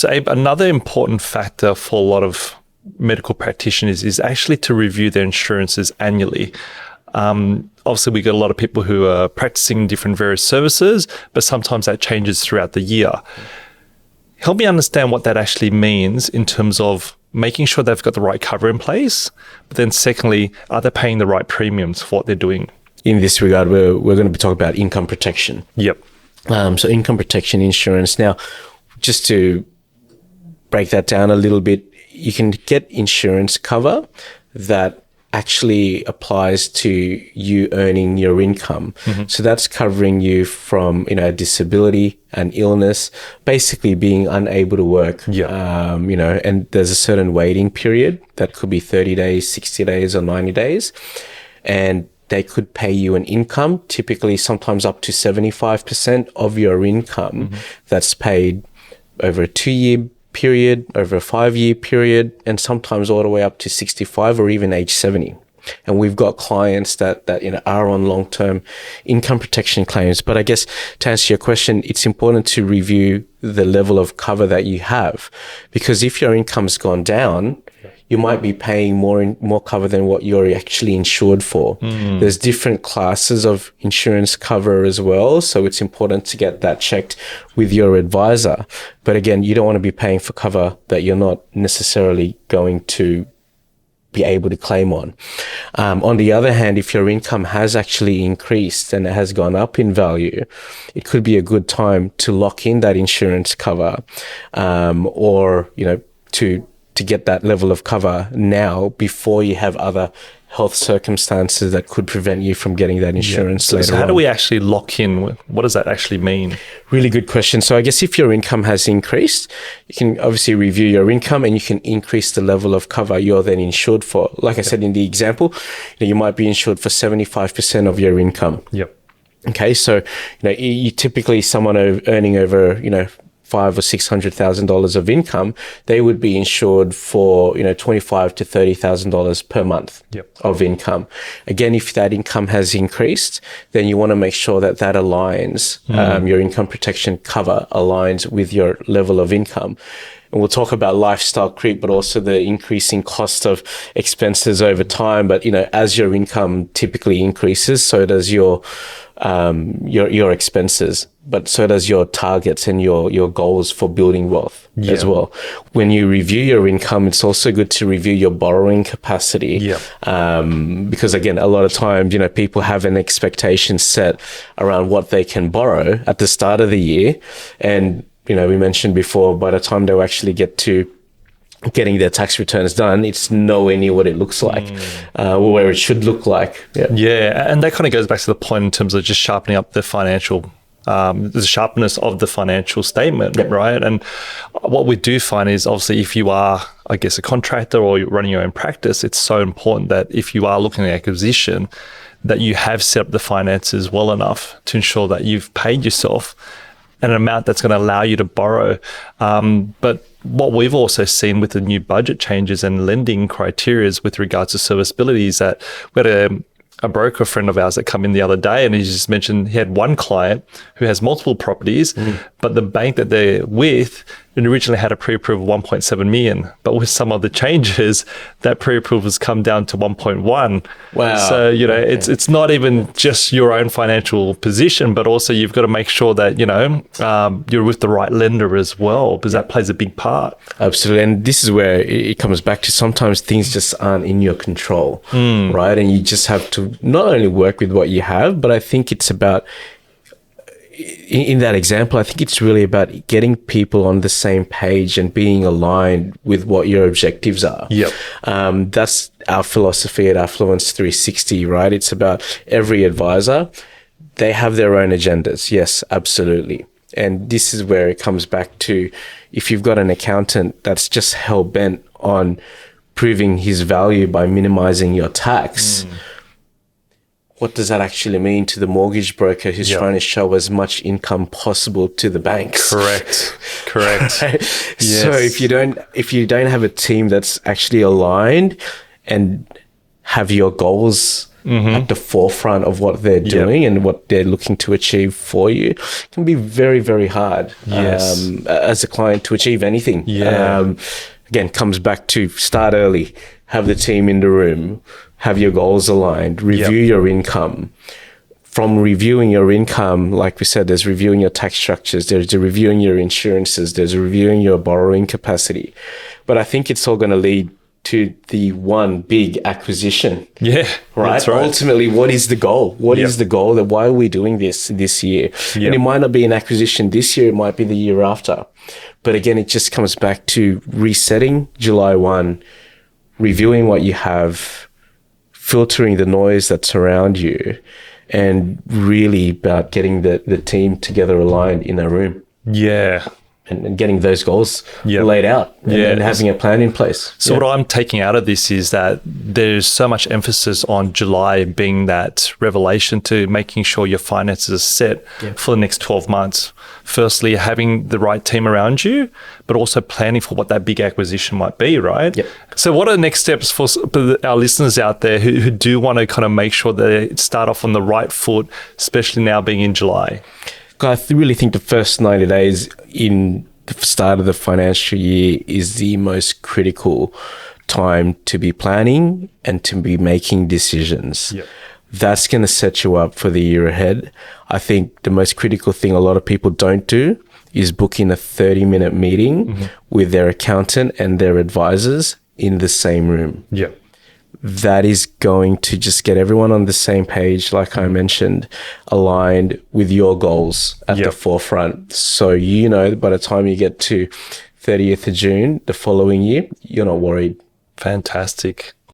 So Abe, another important factor for a lot of medical practitioners is actually to review their insurances annually. Obviously, we got a lot of people who are practicing different various services, but sometimes that changes throughout the year. Help me understand what that actually means in terms of making sure they've got the right cover in place, but then secondly, are they paying the right premiums for what they're doing? In this regard, we're going to be talking about income protection. Yep. So income protection insurance. Now, just to break that down a little bit, you can get insurance cover that actually applies to you earning your income. Mm-hmm. So that's covering you from, disability and illness, basically being unable to work. Yeah. And there's a certain waiting period that could be 30 days, 60 days, or 90 days. And they could pay you an income, typically sometimes up to 75% of your income. Mm-hmm. That's paid over a 2-year period, over a 5-year period, and sometimes all the way up to 65 or even age 70. And we've got clients that are on long-term income protection claims. But I guess to answer your question, it's important to review the level of cover that you have, because if your income's gone down, you might be paying more cover than what you're actually insured for. Mm. There's different classes of insurance cover as well, so it's important to get that checked with your advisor. But again, you don't want to be paying for cover that you're not necessarily going to be able to claim on. On the other hand, if your income has actually increased and it has gone up in value, it could be a good time to lock in that insurance cover, or to get that level of cover now before you have other health circumstances that could prevent you from getting that insurance later on. So how do we actually lock in? What does that actually mean? Really good question. So I guess if your income has increased, you can obviously review your income and you can increase the level of cover you're then insured for. Like I said in the example, you might be insured for 75% of your income. Yep. Okay, so you typically someone earning over $500,000 or $600,000 of income, they would be insured for $25,000 to $30,000 per month. Yep. Of income. Again, if that income has increased, then you want to make sure that aligns, your income protection cover aligns with your level of income. And we'll talk about lifestyle creep, but also the increasing cost of expenses over time. But as your income typically increases, so does your expenses, but so does your targets and your goals for building wealth as well. When you review your income, it's also good to review your borrowing capacity. Because again, a lot of times, people have an expectation set around what they can borrow at the start of the year. And, we mentioned before, by the time they actually get to getting their tax returns done, it's nowhere near what it looks like, or where it should look like. And that kind of goes back to the point in terms of just sharpening up the financial, the sharpness of the financial statement, right? And what we do find is obviously if you are, I guess, a contractor or you're running your own practice, it's so important that if you are looking at acquisition, that you have set up the finances well enough to ensure that you've paid yourself an amount that's going to allow you to borrow. But what we've also seen with the new budget changes and lending criteria with regards to serviceability is that we had a broker friend of ours that come in the other day, and he just mentioned he had one client who has multiple properties, but the bank that they're with originally had a pre-approval of 1.7 million, but with some of the changes, that pre-approval has come down to 1.1. Wow. So, it's not even just your own financial position, but also you've got to make sure that, you're with the right lender as well, because that plays a big part. Absolutely. And this is where it comes back to sometimes things just aren't in your control, right? And you just have to not only work with what you have, but I think it's about, in that example, I think it's really about getting people on the same page and being aligned with what your objectives are. That's our philosophy at Affluence 360, right? It's about every advisor. They have their own agendas. Yes, absolutely. And this is where it comes back to, if you've got an accountant that's just hell-bent on proving his value by minimizing your tax, what does that actually mean to the mortgage broker who's trying to show as much income possible to the banks? Correct. Right? Yes. So if you don't have a team that's actually aligned and have your goals at the forefront of what they're doing and what they're looking to achieve for you, it can be very, very hard as a client to achieve anything. Again, comes back to start early, have the team in the room, have your goals aligned, review your income. From reviewing your income, like we said, there's reviewing your tax structures, there's reviewing your insurances, there's reviewing your borrowing capacity. But I think it's all going to lead to the one big acquisition. Yeah. Right? That's right. Ultimately, what is the goal? What is the goal? That why are we doing this year? And it might not be an acquisition this year, it might be the year after. But again, it just comes back to resetting July 1, reviewing what you have, filtering the noise that's around you, and really about getting the team together aligned in a room. Yeah. And getting those goals laid out and having a plan in place. So what I'm taking out of this is that there's so much emphasis on July being that revelation to making sure your finances are set for the next 12 months. Firstly, having the right team around you, but also planning for what that big acquisition might be, right? So what are the next steps for our listeners out there who do want to kind of make sure they start off on the right foot, especially now being in July? I really think the first 90 days in the start of the financial year is the most critical time to be planning and to be making decisions. That's going to set you up for the year ahead. I think the most critical thing a lot of people don't do is book in a 30-minute meeting with their accountant and their advisors in the same room. That is going to just get everyone on the same page, like I mentioned, aligned with your goals at the forefront. So, you know, by the time you get to 30th of June, the following year, you're not worried. Fantastic.